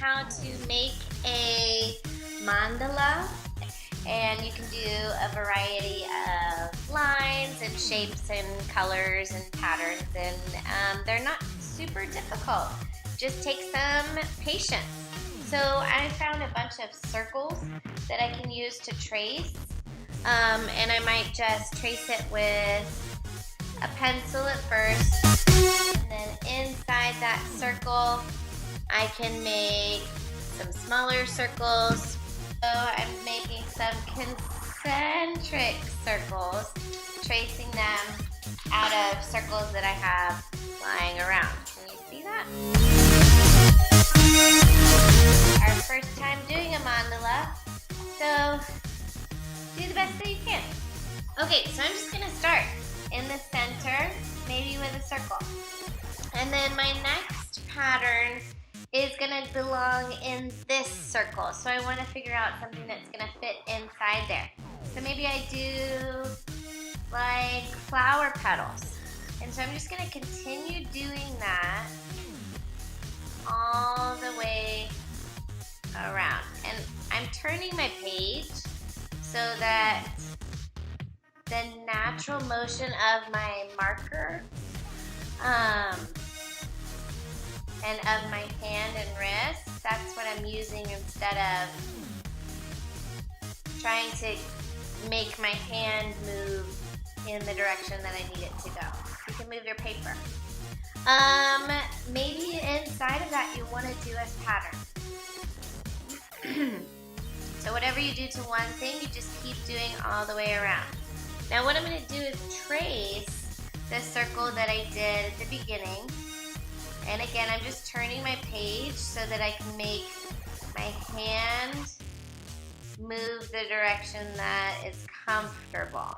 how to make a mandala, and you can do a variety of lines and shapes and colors and patterns, and they're not super difficult. Just take some patience. So I found a bunch of circles that I can use to trace, and I might just trace it with a pencil at first, and then inside that circle I can make some smaller circles. So I'm making some concentric circles, tracing them out of circles that I have lying around. Can you see that? Our first time doing a mandala, so do the best that you can. Okay, so I'm just gonna start in the center, maybe with a circle. And then my next pattern is gonna belong in this circle. So I wanna figure out something that's gonna fit inside there. So maybe I do like flower petals. And so I'm just gonna continue doing that all the way around. And I'm turning my page so that the natural motion of my marker and of my hand and wrist, that's what I'm using instead of trying to make my hand move in the direction that I need it to go. You can move your paper. Maybe inside of that you want to do a pattern. So whatever you do to one thing, you just keep doing all the way around. Now what I'm going to do is trace the circle that I did at the beginning. And again, I'm just turning my page so that I can make my hand move the direction that is comfortable.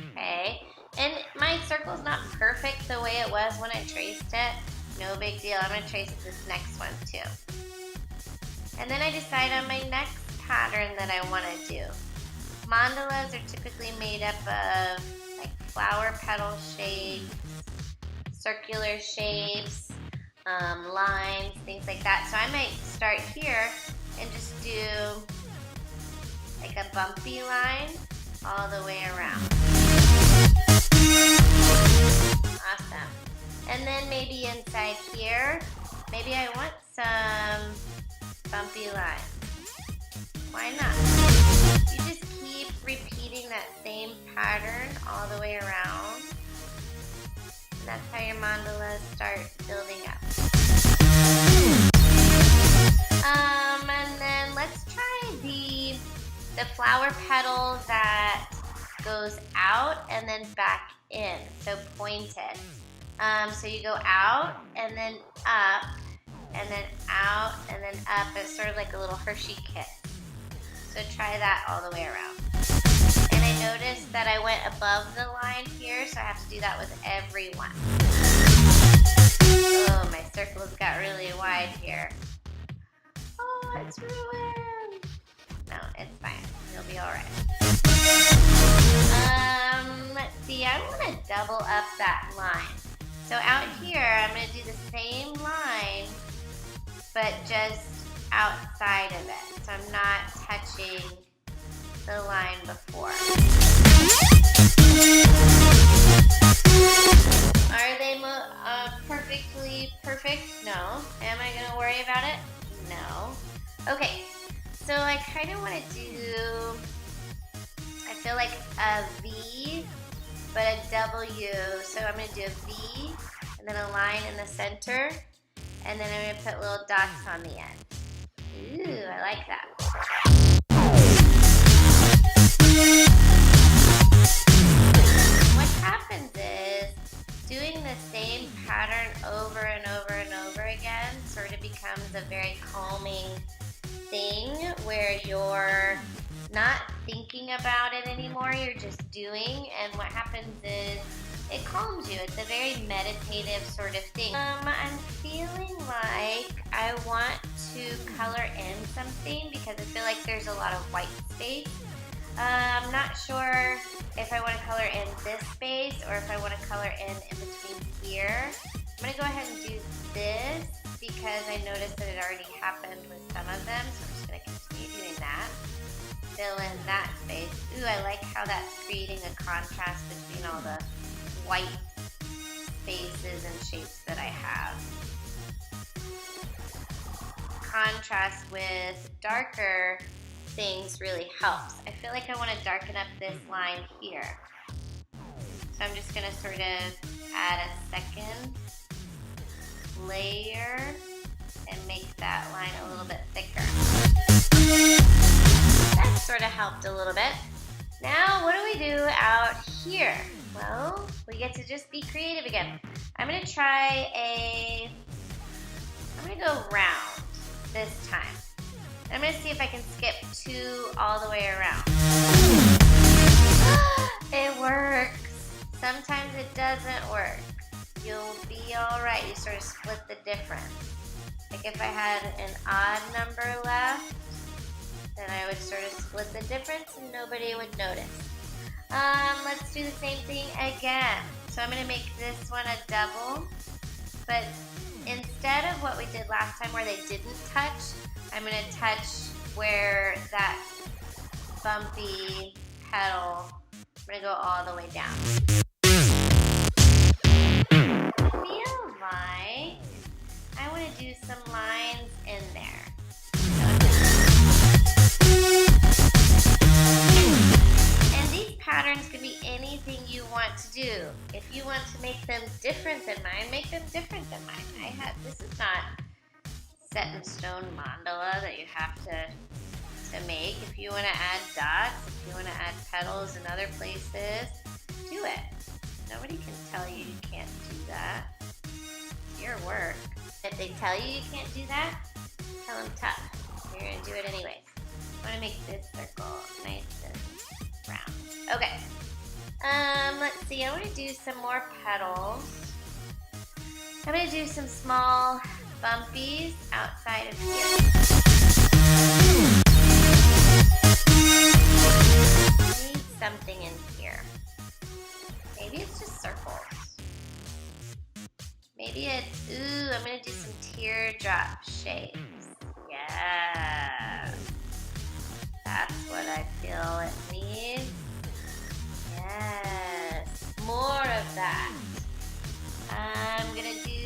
Okay? And my circle's not perfect the way it was when I traced it. No big deal. I'm going to trace this next one too. And then I decide on my next pattern that I want to do. Mandalas are typically made up of like flower petal shapes, circular shapes, lines, things like that. So I might start here and just do like a bumpy line all the way around. Awesome. And then maybe inside here, maybe I want some bumpy lines. Why not? You just keep repeating that same pattern all the way around. And that's how your mandalas start building up. And then let's try the flower petal that goes out and then back in, so pointed. So you go out and then up and then out and then up. It's sort of like a little Hershey kiss. So try that all the way around. And I noticed that I went above the line here, so I have to do that with every one. Oh, my circles got really wide here. Oh, it's ruined. No, it's fine. You'll be all right. Let's see. I want to double up that line. So out here, I'm going to do the same line, but just outside of it. So I'm not touching the line before. Are they perfectly perfect? No. Am I going to worry about it? No. Okay. So I kind of want to do, I feel like a V, but a W. So I'm going to do a V and then a line in the center, and then I'm going to put little dots on the end. Ooh, I like that. What happens is doing the same pattern over and over and over again sort of becomes a very calming thing where you're not thinking about it anymore, you're just doing, and what happens is it calms you. It's a very meditative sort of thing. I'm feeling like I want to color in something because I feel like there's a lot of white space. I'm not sure if I want to color in this space or if I want to color in between here. I'm going to go ahead and do this because I noticed that it already happened with some of them, so I'm just going to continue doing that. Fill in that space. Ooh, I like how that's creating a contrast between all the white spaces and shapes that I have. Contrast with darker things really helps. I feel like I want to darken up this line here. So I'm just going to sort of add a second layer and make that line a little bit thicker. That sort of helped a little bit. Now, what do we do out here? Well, we get to just be creative again. I'm going to go round this time. I'm going to see if I can skip 2 all the way around. It works. Sometimes it doesn't work. You'll be alright. You sort of split the difference. Like if I had an odd number left, then I would sort of split the difference and nobody would notice. Let's do the same thing again. So I'm going to make this one a double, but instead of what we did last time where they didn't touch, I'm going to touch where that bumpy petal, I'm going to go all the way down. I feel like I want to do some lines in there. And these patterns can be anything you want to do. If you want to make them different than mine, make them different than mine. This is not set in stone mandala that you have to make. If you want to add dots, if you want to add petals in other places, do it. Nobody can tell you you can't do that. It's your work. If they tell you you can't do that, tell them tough. You're going to do it anyways. I want to make this circle nice and round. Okay. Let's see. I want to do some more petals. I'm going to do some small bumpies outside of here. I need something in here. Maybe it's just circles. Maybe it's, I'm going to do some teardrop shapes. Yeah. That's what I feel it needs. Yes. More of that. I'm going to do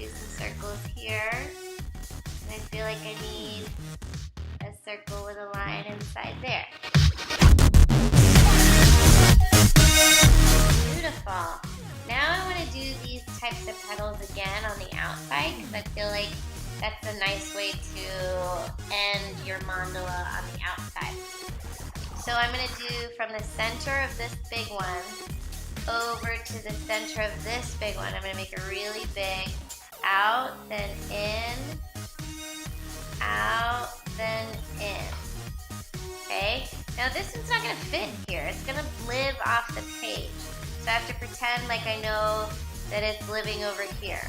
some circles here. And I feel like I need a circle with a line inside there. Beautiful. Now I want to do these types of petals again on the outside because I feel like that's a nice way to end your mandala on the outside. So I'm going to do from the center of this big one over to the center of this big one. I'm going to make a really big out, then in, out, then in. Okay? Now this one's not going to fit here. It's going to live off the page. So I have to pretend like I know that it's living over here.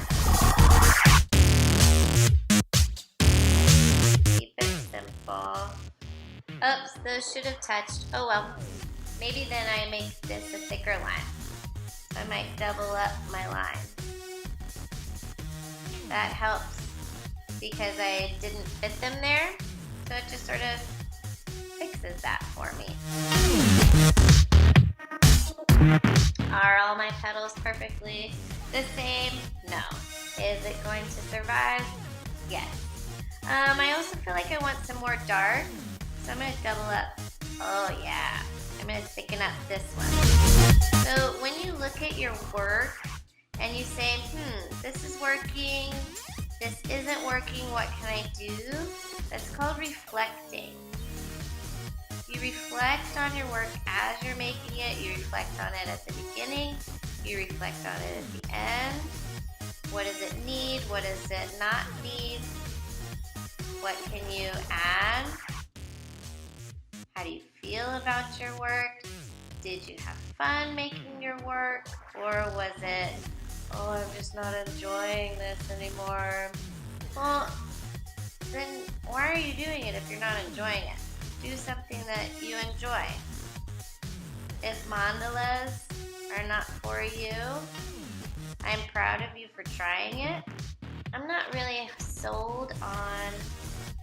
Keep it simple. Oops, those should have touched. Oh well. Maybe then I make this a thicker line. So I might double up my line. That helps because I didn't fit them there. So it just sort of fixes that for me. Are all my petals perfectly the same? No. Is it going to survive? Yes. I also feel like I want some more dark, so I'm going to double up. Oh yeah, I'm going to thicken up this one. So when you look at your work and you say, this is working, this isn't working, what can I do? That's called reflecting. You reflect on your work as you're making it. You reflect on it at the beginning. You reflect on it at the end. What does it need? What does it not need? What can you add? How do you feel about your work? Did you have fun making your work? Or was it, I'm just not enjoying this anymore? Well, then why are you doing it if you're not enjoying it? Do something that you enjoy. If mandalas are not for you, I'm proud of you for trying it, I'm not really sold on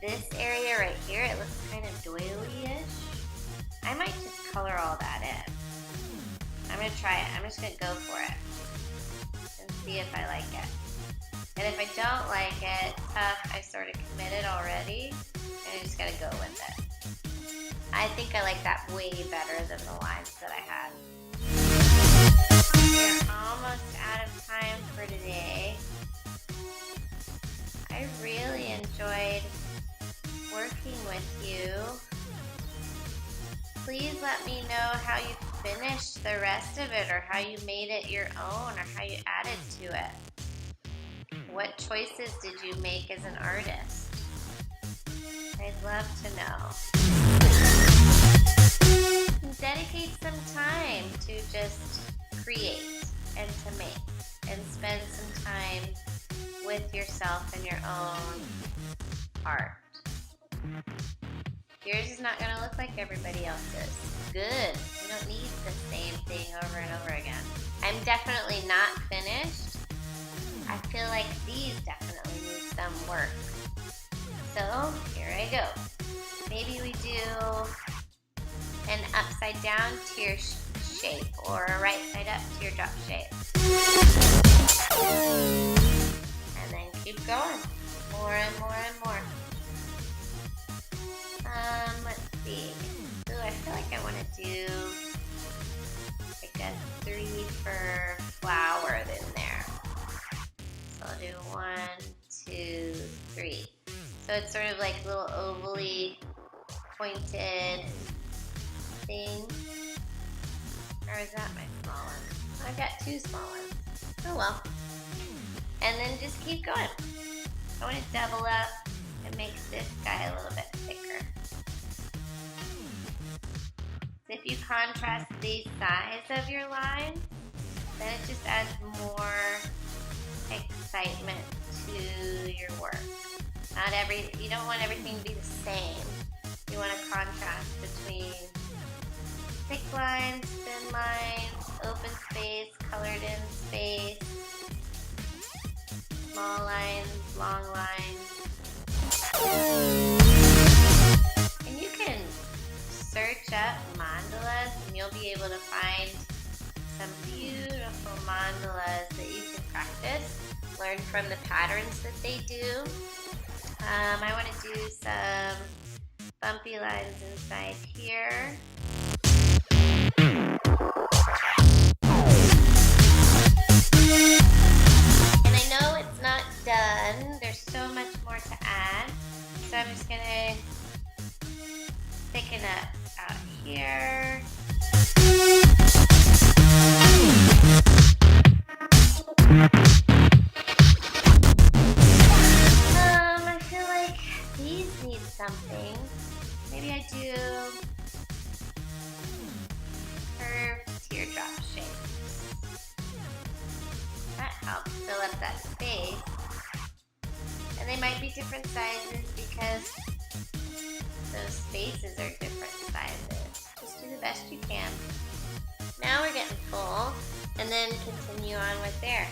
this area right here. It looks kind of doily-ish. I might just color all that in. I'm gonna try it. I'm just gonna go for it and see if I like it. And if I don't like it, tough, I sort of committed already, and I just gotta go with it. I think I like that way better than the lines that I had. We're almost out of time for today. I really enjoyed working with you. Please let me know how you finished the rest of it, or how you made it your own, or how you added to it. What choices did you make as an artist? I'd love to know. Dedicate some time to just create and to make, and spend some time with yourself and your own art. Yours is not going to look like everybody else's. Good. You don't need the same thing over and over again. I'm definitely not finished. I feel like these definitely need some work. So here I go. Maybe we do an upside down tear shape, or a right side up teardrop shape. And then keep going. More and more and more. Let's see. Ooh, I feel like I want to do like a 3 for flowers in there. So I'll do 1, 2, 3. So it's sort of like a little ovally pointed thing. Or is that my small one? I've got 2 small ones. Oh well. And then just keep going. I want to double up and make this guy a little bit thicker. So if you contrast the size of your line, then it just adds more excitement to your work. You don't want everything to be the same. You want a contrast between thick lines, thin lines, open space, colored in space, small lines, long lines. And you can search up mandalas and you'll be able to find some beautiful mandalas that you can practice, learn from the patterns that they do. I want to do some bumpy lines inside here. And I know it's not done. There's so much more to add. So I'm just going to thicken up out here. I feel like these need something. Maybe I do curved teardrop shapes. That helps fill up that space. And they might be different sizes because those spaces are different sizes. Just do the best you can. Now we're getting full, and then continue on with there.